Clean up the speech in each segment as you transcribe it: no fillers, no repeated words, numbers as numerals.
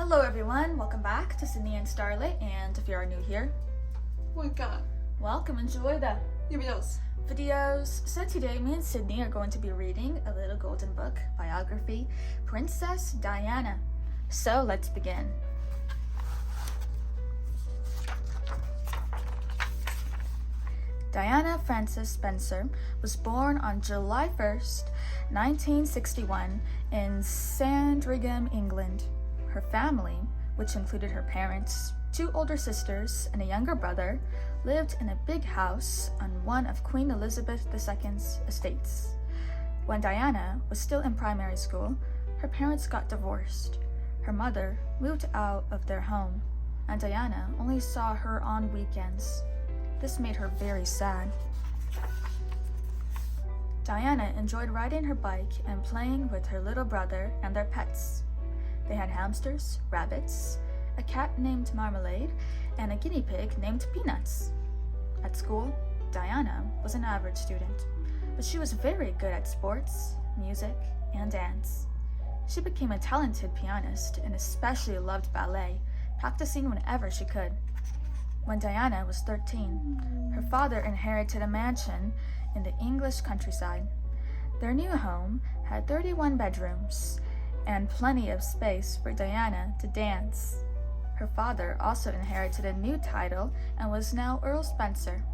Hello everyone, welcome back to Sydney and Starlight, and if you are new here, Oh my god. welcome, enjoy the videos. So today me and Sydney are going to be reading a little golden book, Biography, Princess Diana. So let's begin. Diana Frances Spencer was born on July 1st, 1961 in Sandringham, England. Her family, which included her parents, 2 older sisters, and a younger brother, lived in a big house on one of Queen Elizabeth II's estates. When Diana was still in primary school, her parents got divorced. Her mother moved out of their home, and Diana only saw her on weekends. This made her very sad. Diana enjoyed riding her bike and playing with her little brother and their pets. They had hamsters, rabbits, a cat named Marmalade, and a guinea pig named Peanuts. At school, Diana was an average student, but she was very good at sports, music, and dance. She became a talented pianist and especially loved ballet, practicing whenever she could. When Diana was 13, her father inherited a mansion in the English countryside. Their new home had 31 bedrooms and plenty of space for Diana to dance. Her father also inherited a new title and was now Earl Spencer.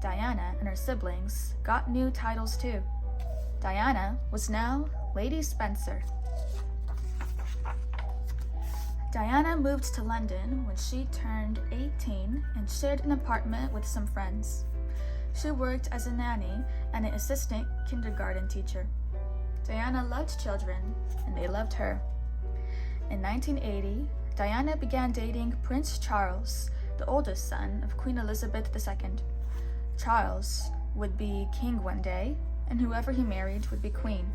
Diana and her siblings got new titles too. Diana was now Lady Spencer. Diana moved to London when she turned 18 and shared an apartment with some friends. She worked as a nanny and an assistant kindergarten teacher. Diana loved children, and they loved her. In 1980, Diana began dating Prince Charles, the oldest son of Queen Elizabeth II. Charles would be king one day, and whoever he married would be queen.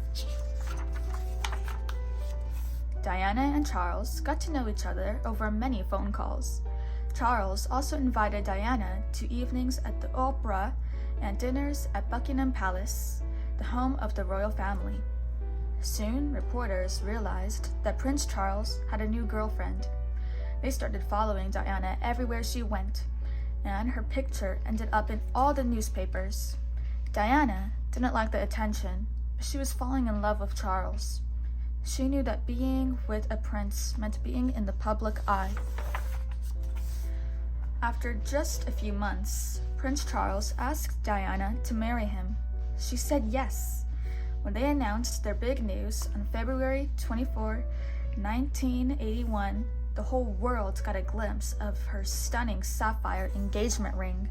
Diana and Charles got to know each other over many phone calls. Charles also invited Diana to evenings at the opera and dinners at Buckingham Palace, the home of the royal family. Soon, reporters realized that Prince Charles had a new girlfriend. They started following Diana everywhere she went, and her picture ended up in all the newspapers. Diana didn't like the attention, but she was falling in love with Charles. She knew that being with a prince meant being in the public eye. After just a few months, Prince Charles asked Diana to marry him. She said yes. When they announced their big news on February 24, 1981, the whole world got a glimpse of her stunning sapphire engagement ring.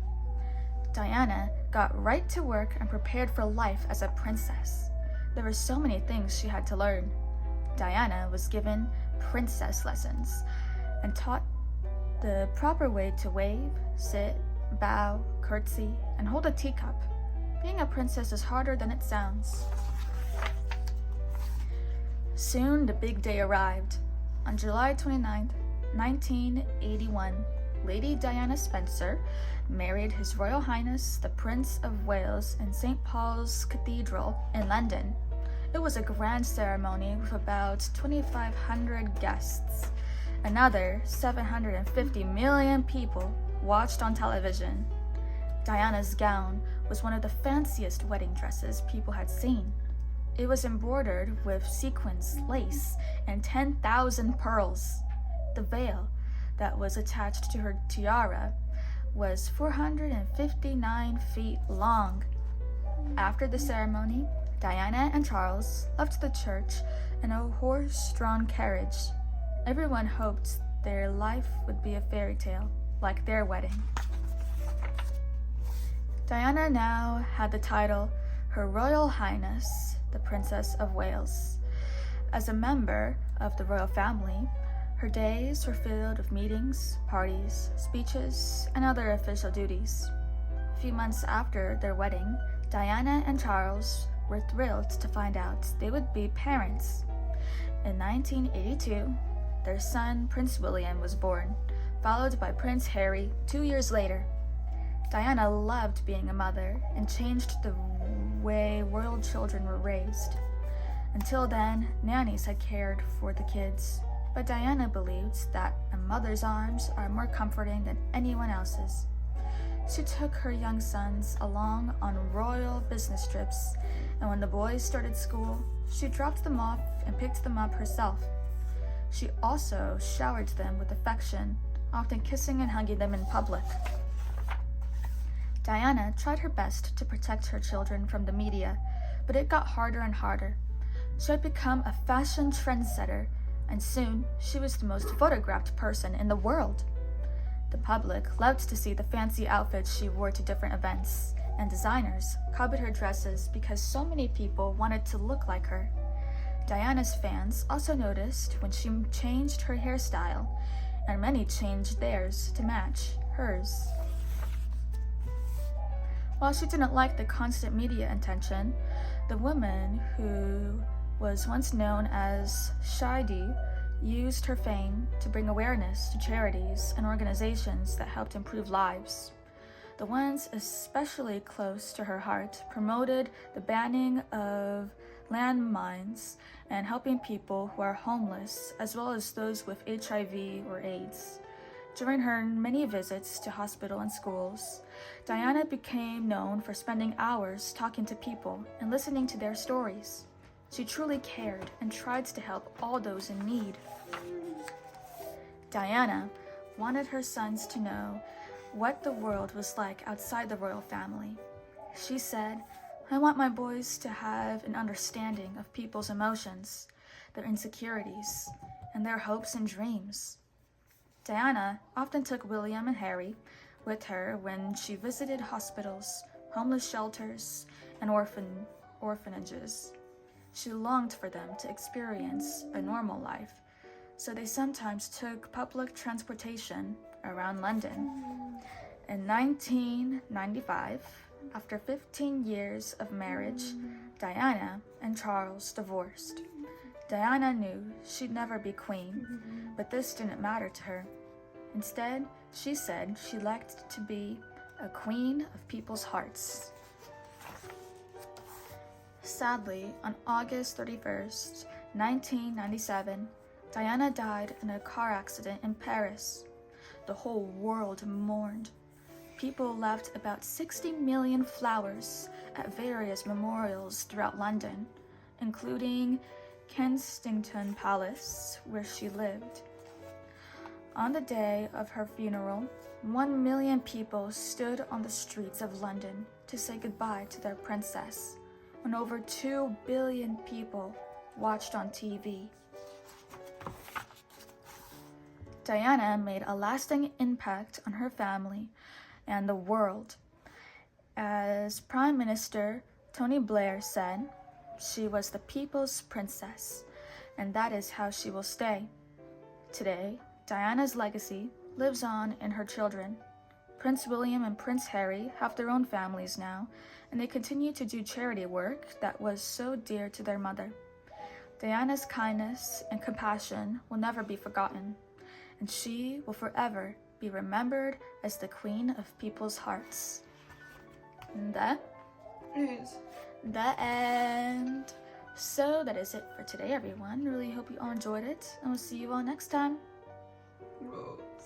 Diana got right to work and prepared for life as a princess. There were so many things she had to learn. Diana was given princess lessons and taught the proper way to wave, sit, bow, curtsy, and hold a teacup. Being a princess is harder than it sounds. Soon the big day arrived. On July 29, 1981, Lady Diana Spencer married His Royal Highness the Prince of Wales in St. Paul's Cathedral in London. It was a grand ceremony with about 2,500 guests. Another 750 million people watched on television. Diana's gown was one of the fanciest wedding dresses people had seen. It was embroidered with sequins, lace, and 10,000 pearls. The veil that was attached to her tiara was 459 feet long. After the ceremony, Diana and Charles left the church in a horse-drawn carriage. Everyone hoped their life would be a fairy tale, like their wedding. Diana now had the title Her Royal Highness, the Princess of Wales. As a member of the royal family, her days were filled with meetings, parties, speeches, and other official duties. A few months after their wedding, Diana and Charles were thrilled to find out they would be parents. In 1982, their son, Prince William, was born, followed by Prince Harry 2 years later. Diana loved being a mother and changed the way royal children were raised. Until then, nannies had cared for the kids, but Diana believed that a mother's arms are more comforting than anyone else's. She took her young sons along on royal business trips, and when the boys started school, she dropped them off and picked them up herself. She also showered them with affection, often kissing and hugging them in public. Diana tried her best to protect her children from the media, but it got harder and harder. She had become a fashion trendsetter, and soon she was the most photographed person in the world. The public loved to see the fancy outfits she wore to different events, and designers copied her dresses because so many people wanted to look like her. Diana's fans also noticed when she changed her hairstyle, and many changed theirs to match hers. While she didn't like the constant media attention, the woman who was once known as Shadi used her fame to bring awareness to charities and organizations that helped improve lives. The ones especially close to her heart promoted the banning of landmines and helping people who are homeless, as well as those with HIV or AIDS. During her many visits to hospital and schools, Diana became known for spending hours talking to people and listening to their stories. She truly cared and tried to help all those in need. Diana wanted her sons to know what the world was like outside the royal family. She said, "I want my boys to have an understanding of people's emotions, their insecurities, and their hopes and dreams." Diana often took William and Harry with her when she visited hospitals, homeless shelters, and orphanages. She longed for them to experience a normal life, so they sometimes took public transportation around London. In 1995, after 15 years of marriage, Diana and Charles divorced. Diana knew she'd never be queen, but this didn't matter to her. Instead, she said she liked to be a queen of people's hearts. Sadly, on August 31st, 1997, Diana died in a car accident in Paris. The whole world mourned. People left about 60 million flowers at various memorials throughout London, including Kensington Palace, where she lived. On the day of her funeral, 1 million people stood on the streets of London to say goodbye to their princess, and over 2 billion people watched on TV. Diana made a lasting impact on her family and the world. As Prime Minister Tony Blair said, she was the people's princess, and that is how she will stay. Today, Diana's legacy lives on in her children. Prince William and Prince Harry have their own families now, and they continue to do charity work that was so dear to their mother. Diana's kindness and compassion will never be forgotten, and she will forever be remembered as the queen of people's hearts. And that is the end. So that is it for today, everyone. Really hope you all enjoyed it, and we'll see you all next time.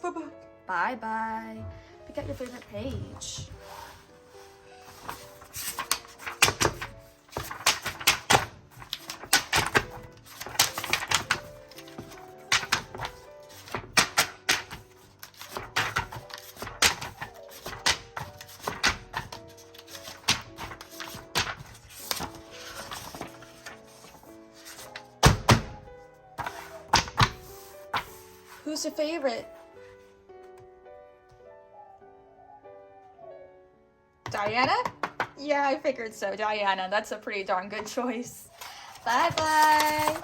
Bye-bye. Bye-bye. Pick out your favorite page. Who's your favorite? Diana? Yeah, I figured so. Diana, that's a pretty darn good choice. Bye-bye.